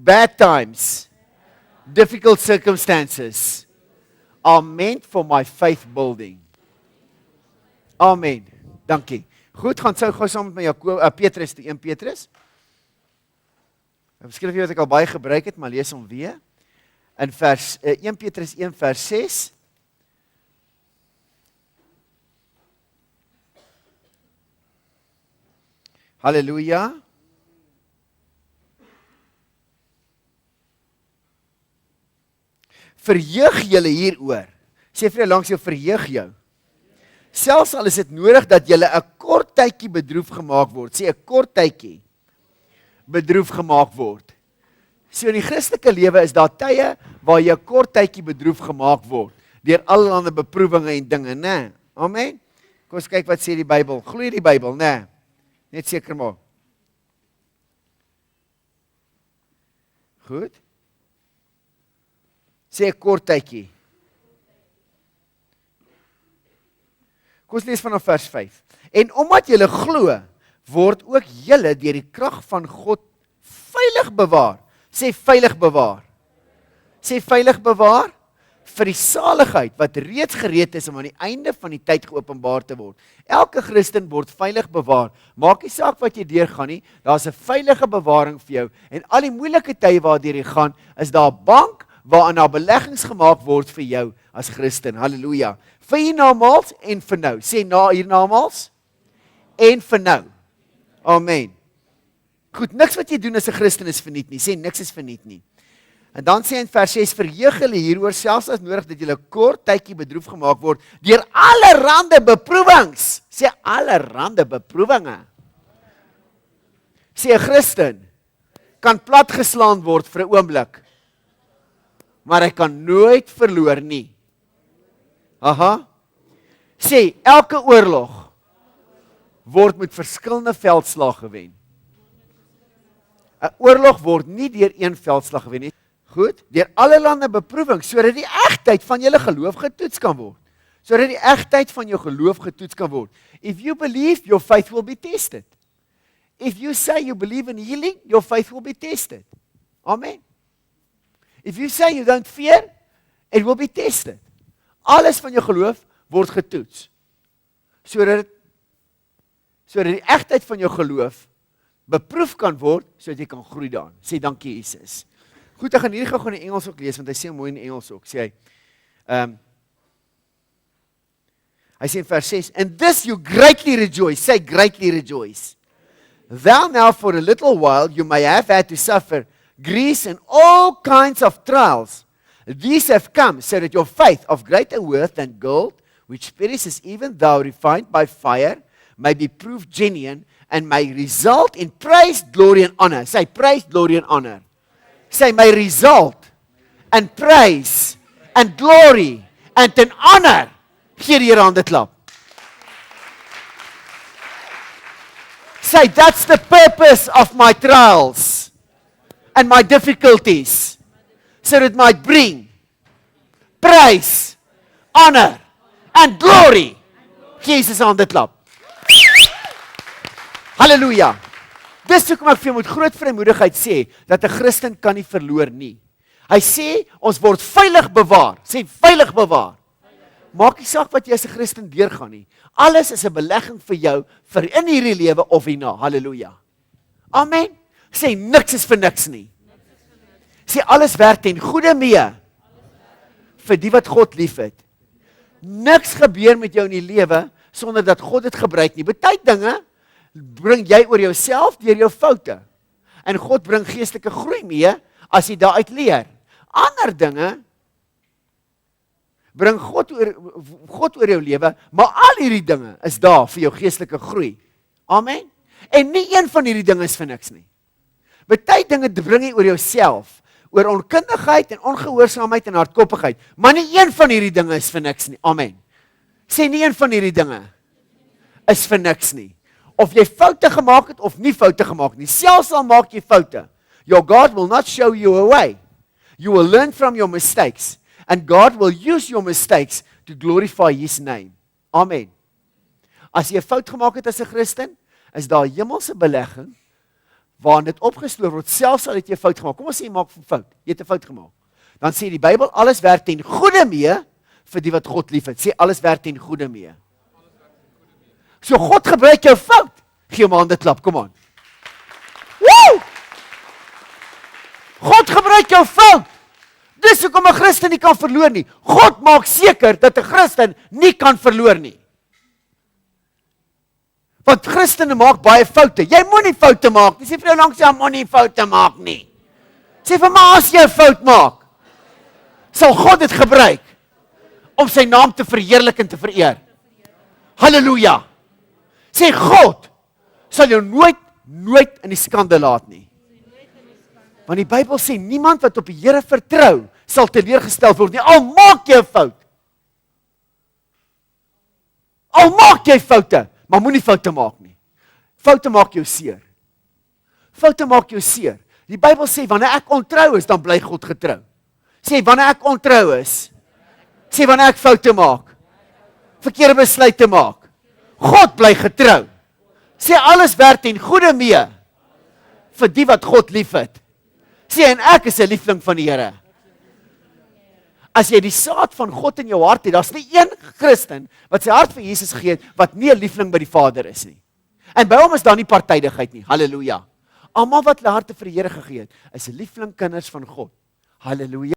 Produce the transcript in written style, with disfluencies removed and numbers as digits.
bad times, difficult circumstances are meant for my faith building. Amen. Dankie. Goed, gaan gou saam met my Petrus, 1 Petrus. Miskien weet ek al baie gebruik het, maar lees hom weer. In 1 Petrus 1 vers 6. Halleluja. Verheug julle hieroor. Sê vir jou langs jou, verheug jou. Selfs al is dit nodig dat julle 'n kort tydjie bedroef gemaak word. Sê 'n kort tydjie bedroef gemaak word. So in die Christelike lewe is daar tye waar jy 'n kort tydjie bedroef gemaak word deur allerlei beproewinge en dinge, né? Amen. Kom ons kyk wat sê die Bybel. Glo die Bybel, né? Net seker maak. Goed. Sê 'n kort tydjie. Kom ons lees vanaf vers 5. En omdat julle glo, word ook julle deur die krag van God veilig bewaar. Sê veilig bewaar. Sê veilig bewaar vir die saligheid wat reeds gereed is om aan die einde van die tyd geopenbaar te word. Elke Christen word veilig bewaar. Maak nie saak wat jy deurgaan nie, daar's 'n veilige bewaring vir jou. En al die moeilike tye waardeur jy gaan, is daar 'n bank waaraan daar beleggings gemaak word vir jou as Christen. Halleluja. Vir hiernamaals en vir nou. Sê hiernamaals en vir nou. Amen. Goed, niks wat jy doen as 'n Christen is verniet nie. Sê niks is verniet nie. En dan sê in vers 6, verheug julle hieroor selfs as nodig dat julle kort tydjie bedroef gemaak word deur allerhande beproewings. Sê allerhande beproewinge. Sê 'n Christen kan platgeslaan word vir 'n oomblik, maar hy kan nooit verloor nie. Aha. Sê elke oorlog word met verskillende veldslae gewen. 'n Oorlog word nie deur een veldslag gewen nie. Goed, deur allerlei beproewings sodat die egtheid van julle geloof getoets kan word. Sodat die egtheid van jou geloof getoets kan word. If you believe, your faith will be tested. If you say you believe in healing, your faith will be tested. Amen. If you say you don't fear, it will be tested. Alles van jou geloof word getoets. Sodat die egtheid van jou geloof beproef kan word, sodat jy kan groei daarin. Sê dankie Jesus. Goed, ek gaan hierdie gou in Engels ook lees, want hy sê mooi in Engels ook, sê hy sê in vers 6, and this you greatly rejoice, say greatly rejoice. Thou now for a little while you may have had to suffer grief and all kinds of trials. These have come so that your faith of greater worth than gold, which perishes even though refined by fire, may be proved genuine and may result in praise, glory and honor. Say praise, glory and honor. Say may result and praise and glory and an honor. Hier aan die klap. Say that's the purpose of my trials and my difficulties. So that it might bring praise, honor and glory. Jesus aan die klap. Halleluja. Dis hoekom ek vir jou met groot vrymoedigheid sê, dat 'n Christen kan nie verloor nie. Hy sê, ons word veilig bewaar. Sê, veilig bewaar. Maak nie saak wat jy as 'n Christen deurgaan nie. Alles is 'n belegging vir jou, vir in hierdie lewe of hierna. Halleluja. Amen. Sê, niks is vir niks nie. Sê, alles werk ten goeie mee, vir die wat God lief het. Niks gebeur met jou in die lewe, sonder dat God dit gebruik nie. Baie dinge, bring jy oor jouself deur jou foute. En God bring geestelike groei mee as jy daaruit leer. Ander dinge bring God oor jou lewe, maar al hierdie dinge is daar vir jou geestelike groei. Amen. En nie een van hierdie dinge is vir niks nie. Baie dinge bring jy oor jouself, oor onkundigheid en ongehoorsaamheid en hardkoppigheid, maar nie een van hierdie dinge is vir niks nie. Amen. Sê nie een van hierdie dinge is vir niks nie. Of jy foute gemaak het of nie foute gemaak nie. Selfs al maak jy foute. Your God will not show you a way. You will learn from your mistakes. And God will use your mistakes to glorify His name. Amen. As jy 'n fout gemaak het as 'n Christen, is daar hemelse belegging waarin dit opgesloor word, selfs al het jy 'n fout gemaak. Kom ons sê jy maak 'n fout. Jy het 'n fout gemaak. Dan sê die Bybel, alles werk ten goeie mee vir die wat God liefhet. Sê alles werk ten goeie mee. So God gebruik jou fout. Gee hom 'n hande klap, kom aan. Woo! God gebruik jou fout. Dis hoekom 'n Christen nie kan verloor nie. God maak seker dat 'n Christen nie kan verloor nie. Want Christene maak baie foute. Jy moenie foute maak nie. Sê vir jou langs jy moenie foute maak nie. Sê vir my as jy 'n fout maak, sal God dit gebruik om sy naam te verheerlik en te vereer. Halleluja. Sê God sal jou nooit in die skande laat nie. Want die Bybel sê niemand wat op die Here vertrou sal teleurgestel word nie. Al maak jy 'n fout. Al maak jy foute, maar moenie foute maak nie. Foute maak jou seer. Foute maak jou seer. Die Bybel sê wanneer ek ontrou is, dan bly God getrou. Sê wanneer ek ontrou is, sê wanneer ek foute maak, verkeerde besluite maak, God bly getrou. Sê alles werk ten goeie mee vir die wat God liefhet. Sê en ek is 'n liefling van die Here. As jy die saad van God in jou hart het, daar's nie een Christen wat sy hart vir Jesus gee wat nie 'n liefling by die Vader is nie. En by hom is daar nie partydigheid nie. Halleluja. Almal wat hulle harte vir die Here gegee het, is 'n liefling kinders van God. Halleluja.